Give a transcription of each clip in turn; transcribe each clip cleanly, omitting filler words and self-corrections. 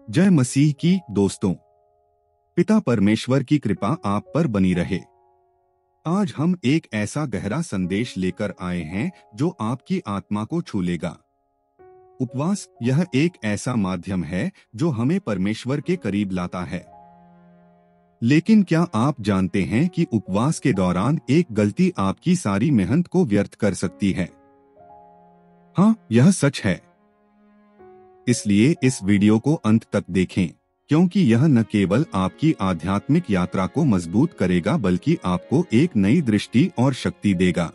जय मसीह की दोस्तों। पिता परमेश्वर की कृपा आप पर बनी रहे। आज हम एक ऐसा गहरा संदेश लेकर आए हैं जो आपकी आत्मा को छू लेगा। उपवास यह एक ऐसा माध्यम है जो हमें परमेश्वर के करीब लाता है। लेकिन क्या आप जानते हैं कि उपवास के दौरान एक गलती आपकी सारी मेहनत को व्यर्थ कर सकती है? हाँ, यह सच है। इसलिए इस वीडियो को अंत तक देखें, क्योंकि यह न केवल आपकी आध्यात्मिक यात्रा को मजबूत करेगा बल्कि आपको एक नई दृष्टि और शक्ति देगा।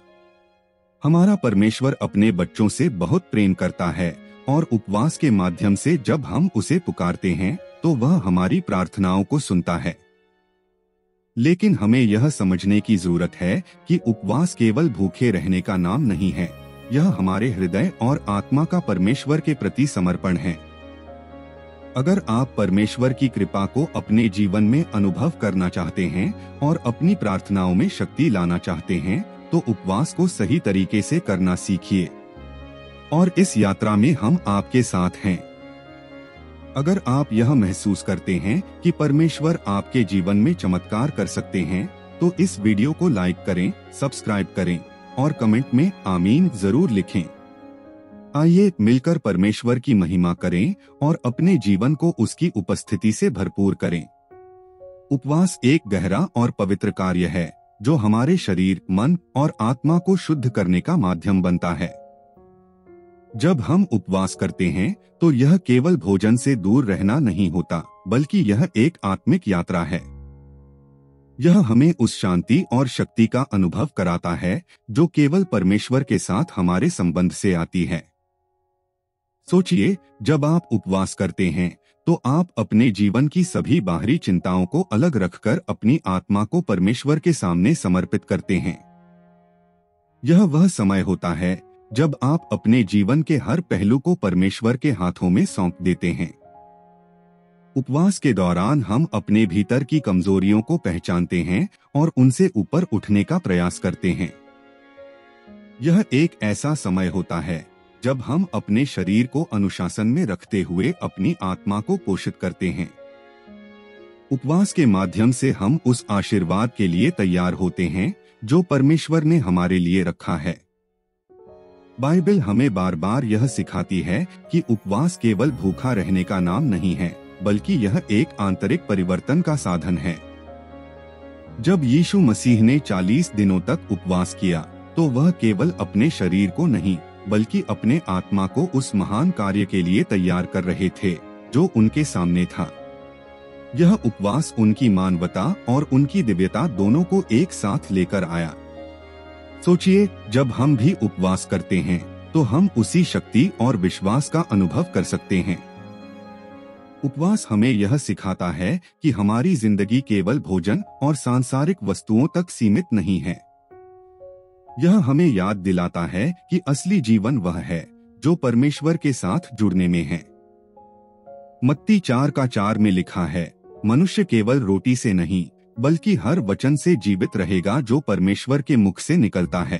हमारा परमेश्वर अपने बच्चों से बहुत प्रेम करता है और उपवास के माध्यम से जब हम उसे पुकारते हैं तो वह हमारी प्रार्थनाओं को सुनता है। लेकिन हमें यह समझने की जरूरत है कि उपवास केवल भूखे रहने का नाम नहीं है, यह हमारे हृदय और आत्मा का परमेश्वर के प्रति समर्पण है। अगर आप परमेश्वर की कृपा को अपने जीवन में अनुभव करना चाहते हैं और अपनी प्रार्थनाओं में शक्ति लाना चाहते हैं तो उपवास को सही तरीके से करना सीखिए। और इस यात्रा में हम आपके साथ हैं। अगर आप यह महसूस करते हैं कि परमेश्वर आपके जीवन में चमत्कार कर सकते हैं तो इस वीडियो को लाइक करें, सब्सक्राइब करें और कमेंट में आमीन जरूर लिखें। आइए मिलकर परमेश्वर की महिमा करें और अपने जीवन को उसकी उपस्थिति से भरपूर करें। उपवास एक गहरा और पवित्र कार्य है जो हमारे शरीर, मन और आत्मा को शुद्ध करने का माध्यम बनता है। जब हम उपवास करते हैं तो यह केवल भोजन से दूर रहना नहीं होता, बल्कि यह एक आत्मिक यात्रा है। यह हमें उस शांति और शक्ति का अनुभव कराता है जो केवल परमेश्वर के साथ हमारे संबंध से आती है। सोचिए, जब आप उपवास करते हैं तो आप अपने जीवन की सभी बाहरी चिंताओं को अलग रखकर अपनी आत्मा को परमेश्वर के सामने समर्पित करते हैं। यह वह समय होता है जब आप अपने जीवन के हर पहलू को परमेश्वर के हाथों में सौंप देते हैं। उपवास के दौरान हम अपने भीतर की कमजोरियों को पहचानते हैं और उनसे ऊपर उठने का प्रयास करते हैं। यह एक ऐसा समय होता है जब हम अपने शरीर को अनुशासन में रखते हुए अपनी आत्मा को पोषित करते हैं। उपवास के माध्यम से हम उस आशीर्वाद के लिए तैयार होते हैं जो परमेश्वर ने हमारे लिए रखा है। बाइबल हमें बार बार यह सिखाती है कि उपवास केवल भूखा रहने का नाम नहीं है, बल्कि यह एक आंतरिक परिवर्तन का साधन है। जब यीशु मसीह ने 40 दिनों तक उपवास किया तो वह केवल अपने शरीर को नहीं बल्कि अपने आत्मा को उस महान कार्य के लिए तैयार कर रहे थे जो उनके सामने था। यह उपवास उनकी मानवता और उनकी दिव्यता दोनों को एक साथ लेकर आया। सोचिए, जब हम भी उपवास करते हैं तो हम उसी शक्ति और विश्वास का अनुभव कर सकते हैं। उपवास हमें यह सिखाता है कि हमारी जिंदगी केवल भोजन और सांसारिक वस्तुओं तक सीमित नहीं है। यह हमें याद दिलाता है कि असली जीवन वह है जो परमेश्वर के साथ जुड़ने में है। मत्ती 4:4 में लिखा है, मनुष्य केवल रोटी से नहीं बल्कि हर वचन से जीवित रहेगा जो परमेश्वर के मुख से निकलता है।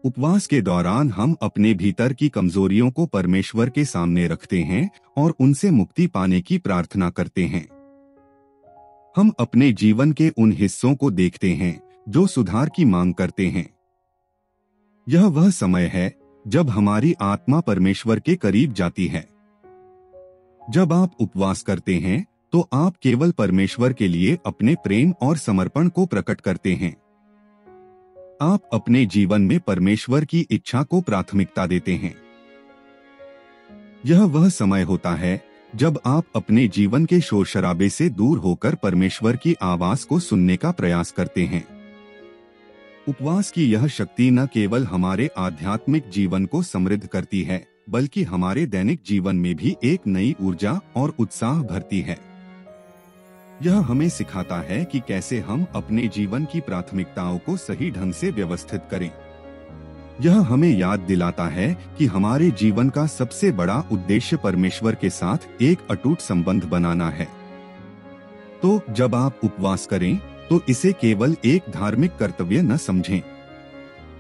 उपवास के दौरान हम अपने भीतर की कमजोरियों को परमेश्वर के सामने रखते हैं और उनसे मुक्ति पाने की प्रार्थना करते हैं। हम अपने जीवन के उन हिस्सों को देखते हैं जो सुधार की मांग करते हैं। यह वह समय है जब हमारी आत्मा परमेश्वर के करीब जाती है। जब आप उपवास करते हैं तो आप केवल परमेश्वर के लिए अपने प्रेम और समर्पण को प्रकट करते हैं। आप अपने जीवन में परमेश्वर की इच्छा को प्राथमिकता देते हैं। यह वह समय होता है जब आप अपने जीवन के शोर शराबे से दूर होकर परमेश्वर की आवाज को सुनने का प्रयास करते हैं। उपवास की यह शक्ति न केवल हमारे आध्यात्मिक जीवन को समृद्ध करती है बल्कि हमारे दैनिक जीवन में भी एक नई ऊर्जा और उत्साह भरती है। यह हमें सिखाता है कि कैसे हम अपने जीवन की प्राथमिकताओं को सही ढंग से व्यवस्थित करें। यह हमें याद दिलाता है कि हमारे जीवन का सबसे बड़ा उद्देश्य परमेश्वर के साथ एक अटूट संबंध बनाना है। तो जब आप उपवास करें तो इसे केवल एक धार्मिक कर्तव्य न समझें,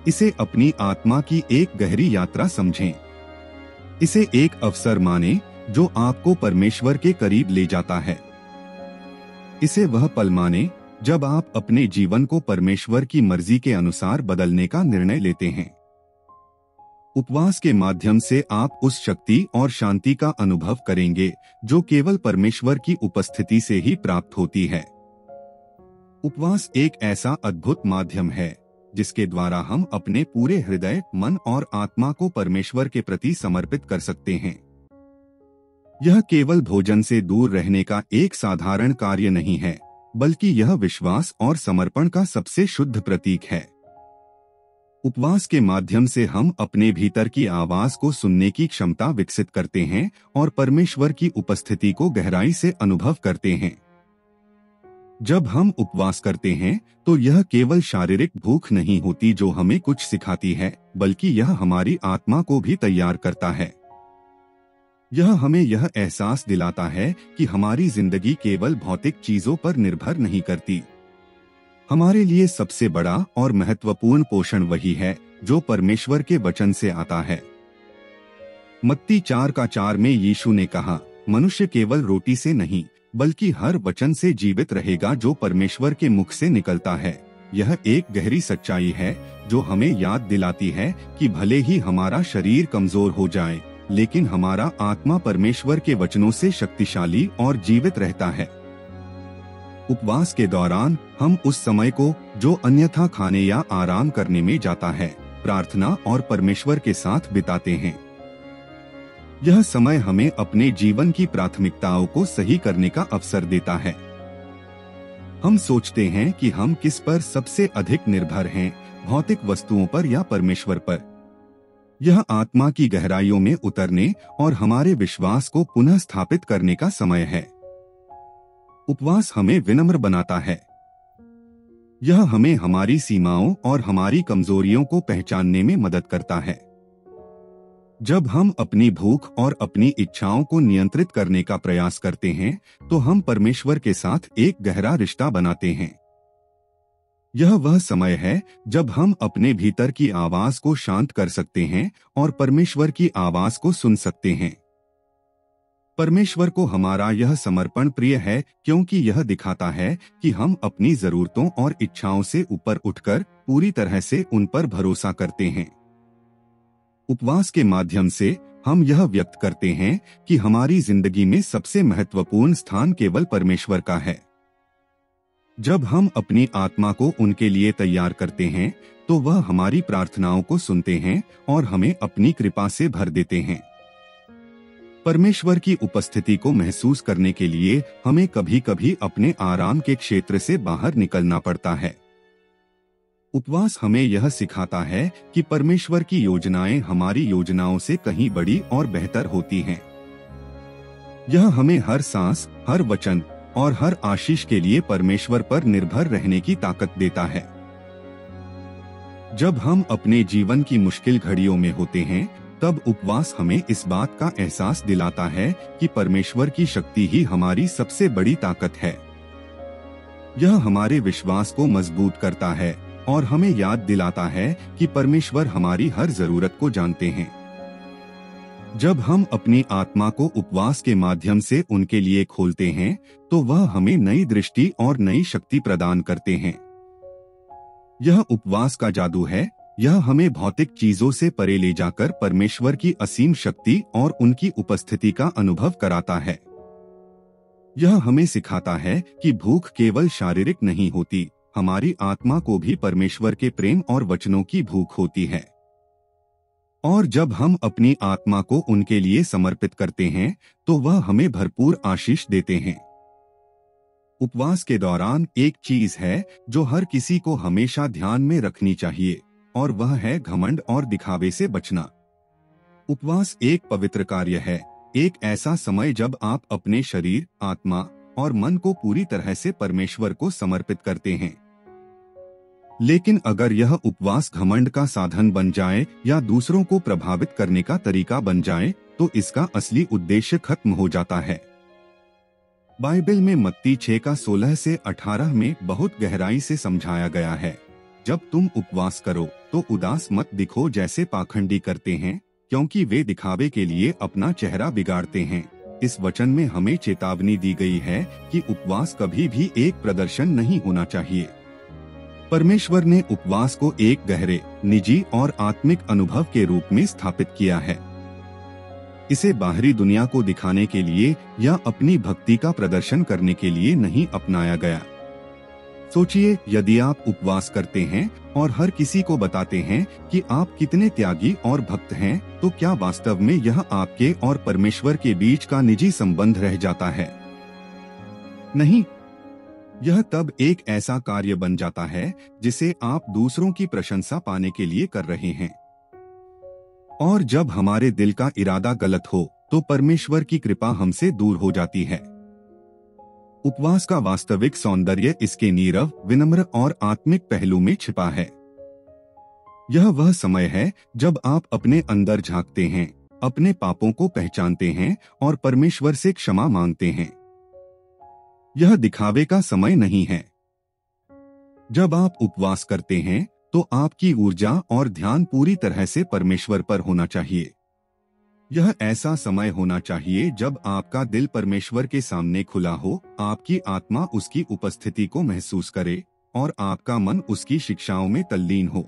इसे अपनी आत्मा की एक गहरी यात्रा समझें। इसे एक अवसर माने जो आपको परमेश्वर के करीब ले जाता है। इसे वह पल माने जब आप अपने जीवन को परमेश्वर की मर्जी के अनुसार बदलने का निर्णय लेते हैं। उपवास के माध्यम से आप उस शक्ति और शांति का अनुभव करेंगे जो केवल परमेश्वर की उपस्थिति से ही प्राप्त होती है। उपवास एक ऐसा अद्भुत माध्यम है जिसके द्वारा हम अपने पूरे हृदय, मन और आत्मा को परमेश्वर के प्रति समर्पित कर सकते हैं। यह केवल भोजन से दूर रहने का एक साधारण कार्य नहीं है, बल्कि यह विश्वास और समर्पण का सबसे शुद्ध प्रतीक है। उपवास के माध्यम से हम अपने भीतर की आवाज को सुनने की क्षमता विकसित करते हैं और परमेश्वर की उपस्थिति को गहराई से अनुभव करते हैं। जब हम उपवास करते हैं तो यह केवल शारीरिक भूख नहीं होती जो हमें कुछ सिखाती है, बल्कि यह हमारी आत्मा को भी तैयार करता है। यह हमें यह एहसास दिलाता है कि हमारी जिंदगी केवल भौतिक चीजों पर निर्भर नहीं करती। हमारे लिए सबसे बड़ा और महत्वपूर्ण पोषण वही है जो परमेश्वर के वचन से आता है। मत्ती 4:4 में यीशु ने कहा, मनुष्य केवल रोटी से नहीं बल्कि हर वचन से जीवित रहेगा जो परमेश्वर के मुख से निकलता है। यह एक गहरी सच्चाई है जो हमें याद दिलाती है कि भले ही हमारा शरीर कमजोर हो जाए, लेकिन हमारा आत्मा परमेश्वर के वचनों से शक्तिशाली और जीवित रहता है। उपवास के दौरान हम उस समय को जो अन्यथा खाने या आराम करने में जाता है, प्रार्थना और परमेश्वर के साथ बिताते हैं। यह समय हमें अपने जीवन की प्राथमिकताओं को सही करने का अवसर देता है। हम सोचते हैं कि हम किस पर सबसे अधिक निर्भर हैं, भौतिक वस्तुओं पर या परमेश्वर पर। यह आत्मा की गहराइयों में उतरने और हमारे विश्वास को पुनः स्थापित करने का समय है। उपवास हमें विनम्र बनाता है। यह हमें हमारी सीमाओं और हमारी कमजोरियों को पहचानने में मदद करता है। जब हम अपनी भूख और अपनी इच्छाओं को नियंत्रित करने का प्रयास करते हैं, तो हम परमेश्वर के साथ एक गहरा रिश्ता बनाते हैं। यह वह समय है जब हम अपने भीतर की आवाज को शांत कर सकते हैं और परमेश्वर की आवाज को सुन सकते हैं। परमेश्वर को हमारा यह समर्पण प्रिय है क्योंकि यह दिखाता है कि हम अपनी जरूरतों और इच्छाओं से ऊपर उठकर पूरी तरह से उन पर भरोसा करते हैं। उपवास के माध्यम से हम यह व्यक्त करते हैं कि हमारी जिंदगी में सबसे महत्वपूर्ण स्थान केवल परमेश्वर का है। जब हम अपनी आत्मा को उनके लिए तैयार करते हैं, तो वह हमारी प्रार्थनाओं को सुनते हैं और हमें अपनी कृपा से भर देते हैं। परमेश्वर की उपस्थिति को महसूस करने के लिए हमें कभी कभी अपने आराम के क्षेत्र से बाहर निकलना पड़ता है। उपवास हमें यह सिखाता है कि परमेश्वर की योजनाएं हमारी योजनाओं से कहीं बड़ी और बेहतर होती हैं। यह हमें हर सांस, हर वचन और हर आशीष के लिए परमेश्वर पर निर्भर रहने की ताकत देता है। जब हम अपने जीवन की मुश्किल घड़ियों में होते हैं, तब उपवास हमें इस बात का एहसास दिलाता है कि परमेश्वर की शक्ति ही हमारी सबसे बड़ी ताकत है। यह हमारे विश्वास को मजबूत करता है और हमें याद दिलाता है कि परमेश्वर हमारी हर जरूरत को जानते हैं। जब हम अपनी आत्मा को उपवास के माध्यम से उनके लिए खोलते हैं, तो वह हमें नई दृष्टि और नई शक्ति प्रदान करते हैं। यह उपवास का जादू है। यह हमें भौतिक चीजों से परे ले जाकर परमेश्वर की असीम शक्ति और उनकी उपस्थिति का अनुभव कराता है। यह हमें सिखाता है कि भूख केवल शारीरिक नहीं होती, हमारी आत्मा को भी परमेश्वर के प्रेम और वचनों की भूख होती है। और जब हम अपनी आत्मा को उनके लिए समर्पित करते हैं, तो वह हमें भरपूर आशीष देते हैं। उपवास के दौरान एक चीज है जो हर किसी को हमेशा ध्यान में रखनी चाहिए, और वह है घमंड और दिखावे से बचना। उपवास एक पवित्र कार्य है, एक ऐसा समय जब आप अपने शरीर, आत्मा और मन को पूरी तरह से परमेश्वर को समर्पित करते हैं। लेकिन अगर यह उपवास घमंड का साधन बन जाए या दूसरों को प्रभावित करने का तरीका बन जाए, तो इसका असली उद्देश्य खत्म हो जाता है। बाइबल में मत्ती 6:16 से 18 में बहुत गहराई से समझाया गया है, जब तुम उपवास करो तो उदास मत दिखो जैसे पाखंडी करते हैं, क्योंकि वे दिखावे के लिए अपना चेहरा बिगाड़ते हैं। इस वचन में हमें चेतावनी दी गई है कि उपवास कभी भी एक प्रदर्शन नहीं होना चाहिए। परमेश्वर ने उपवास को एक गहरे, निजी और आत्मिक अनुभव के रूप में स्थापित किया है। इसे बाहरी दुनिया को दिखाने के लिए या अपनी भक्ति का प्रदर्शन करने के लिए नहीं अपनाया गया। सोचिए, यदि आप उपवास करते हैं और हर किसी को बताते हैं कि आप कितने त्यागी और भक्त हैं, तो क्या वास्तव में यह आपके और परमेश्वर के बीच का निजी संबंध रह जाता है? नहीं, यह तब एक ऐसा कार्य बन जाता है जिसे आप दूसरों की प्रशंसा पाने के लिए कर रहे हैं। और जब हमारे दिल का इरादा गलत हो, तो परमेश्वर की कृपा हमसे दूर हो जाती है। उपवास का वास्तविक सौंदर्य इसके नीरव, विनम्र और आत्मिक पहलू में छिपा है। यह वह समय है जब आप अपने अंदर झांकते हैं, अपने पापों को पहचानते हैं और परमेश्वर से क्षमा मांगते हैं। यह दिखावे का समय नहीं है। जब आप उपवास करते हैं, तो आपकी ऊर्जा और ध्यान पूरी तरह से परमेश्वर पर होना चाहिए। यह ऐसा समय होना चाहिए जब आपका दिल परमेश्वर के सामने खुला हो, आपकी आत्मा उसकी उपस्थिति को महसूस करे और आपका मन उसकी शिक्षाओं में तल्लीन हो।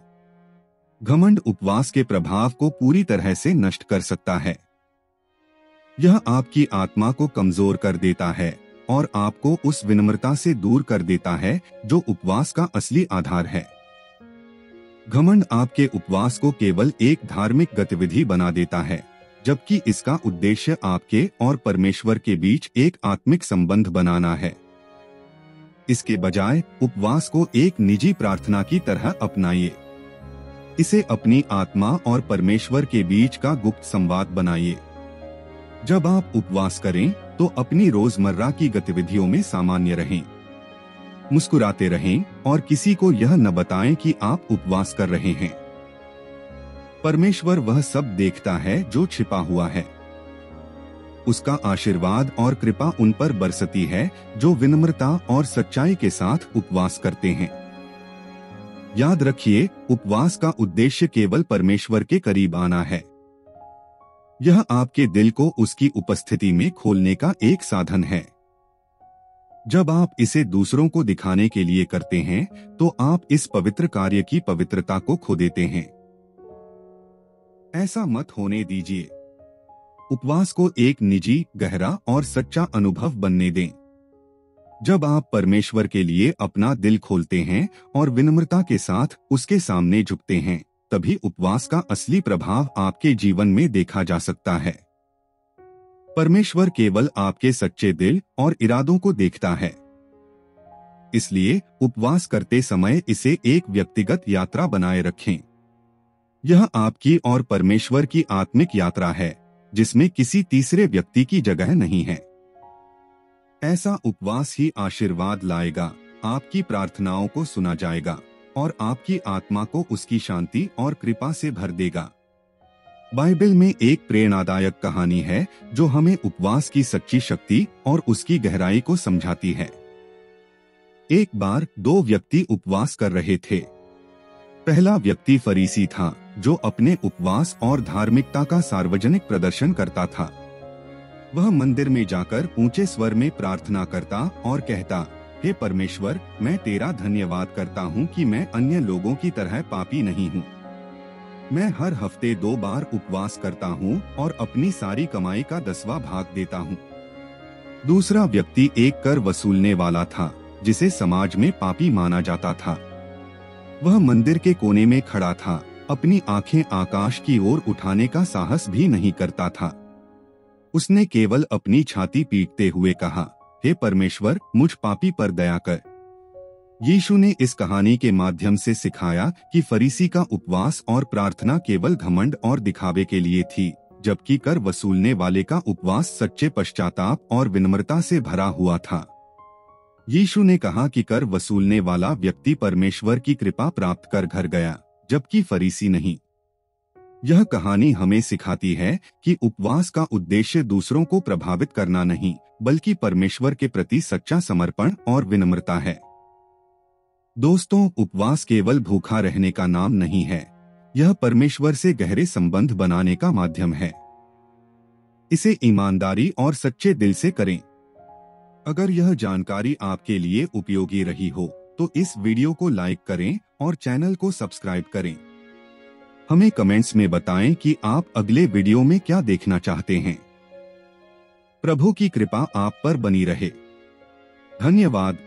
घमंड उपवास के प्रभाव को पूरी तरह से नष्ट कर सकता है। यह आपकी आत्मा को कमजोर कर देता है और आपको उस विनम्रता से दूर कर देता है जो उपवास का असली आधार है। घमंड आपके उपवास को केवल एक धार्मिक गतिविधि बना देता है, जबकि इसका उद्देश्य आपके और परमेश्वर के बीच एक आत्मिक संबंध बनाना है। इसके बजाय उपवास को एक निजी प्रार्थना की तरह अपनाइए। इसे अपनी आत्मा और परमेश्वर के बीच का गुप्त संवाद बनाइए। जब आप उपवास करें, तो अपनी रोजमर्रा की गतिविधियों में सामान्य रहें, मुस्कुराते रहें और किसी को यह न बताएं कि आप उपवास कर रहे हैं। परमेश्वर वह सब देखता है जो छिपा हुआ है। उसका आशीर्वाद और कृपा उन पर बरसती है जो विनम्रता और सच्चाई के साथ उपवास करते हैं। याद रखिए, उपवास का उद्देश्य केवल परमेश्वर के करीब आना है। यह आपके दिल को उसकी उपस्थिति में खोलने का एक साधन है। जब आप इसे दूसरों को दिखाने के लिए करते हैं, तो आप इस पवित्र कार्य की पवित्रता को खो देते हैं। ऐसा मत होने दीजिए। उपवास को एक निजी, गहरा और सच्चा अनुभव बनने दें। जब आप परमेश्वर के लिए अपना दिल खोलते हैं और विनम्रता के साथ उसके सामने झुकते हैं, तभी उपवास का असली प्रभाव आपके जीवन में देखा जा सकता है। परमेश्वर केवल आपके सच्चे दिल और इरादों को देखता है। इसलिए उपवास करते समय इसे एक व्यक्तिगत यात्रा बनाए रखें। यह आपकी और परमेश्वर की आत्मिक यात्रा है, जिसमें किसी तीसरे व्यक्ति की जगह नहीं है। ऐसा उपवास ही आशीर्वाद लाएगा, आपकी प्रार्थनाओं को सुना जाएगा और आपकी आत्मा को उसकी शांति और कृपा से भर देगा। बाइबल में एक प्रेरणादायक कहानी है जो हमें उपवास की सच्ची शक्ति और उसकी गहराई को समझाती है। एक बार दो व्यक्ति उपवास कर रहे थे। पहला व्यक्ति फरीसी था, जो अपने उपवास और धार्मिकता का सार्वजनिक प्रदर्शन करता था। वह मंदिर में जाकर ऊंचे स्वर में प्रार्थना करता और कहता, हे परमेश्वर, मैं तेरा धन्यवाद करता हूँ कि मैं अन्य लोगों की तरह पापी नहीं हूँ। मैं हर हफ्ते 2 बार उपवास करता हूँ और अपनी सारी कमाई का 10वां भाग देता हूँ। दूसरा व्यक्ति एक कर वसूलने वाला था, जिसे समाज में पापी माना जाता था। वह मंदिर के कोने में खड़ा था, अपनी आंखें आकाश की ओर उठाने का साहस भी नहीं करता था। उसने केवल अपनी छाती पीटते हुए कहा, हे परमेश्वर, मुझ पापी पर दया कर। यीशु ने इस कहानी के माध्यम से सिखाया कि फरीसी का उपवास और प्रार्थना केवल घमंड और दिखावे के लिए थी, जबकि कर वसूलने वाले का उपवास सच्चे पश्चाताप और विनम्रता से भरा हुआ था। यीशु ने कहा कि कर वसूलने वाला व्यक्ति परमेश्वर की कृपा प्राप्त कर घर गया, जबकि फरीसी नहीं। यह कहानी हमें सिखाती है कि उपवास का उद्देश्य दूसरों को प्रभावित करना नहीं, बल्कि परमेश्वर के प्रति सच्चा समर्पण और विनम्रता है। दोस्तों, उपवास केवल भूखा रहने का नाम नहीं है, यह परमेश्वर से गहरे संबंध बनाने का माध्यम है। इसे ईमानदारी और सच्चे दिल से करें। अगर यह जानकारी आपके लिए उपयोगी रही हो तो इस वीडियो को लाइक करें और चैनल को सब्सक्राइब करें। हमें कमेंट्स में बताएं कि आप अगले वीडियो में क्या देखना चाहते हैं। प्रभु की कृपा आप पर बनी रहे। धन्यवाद।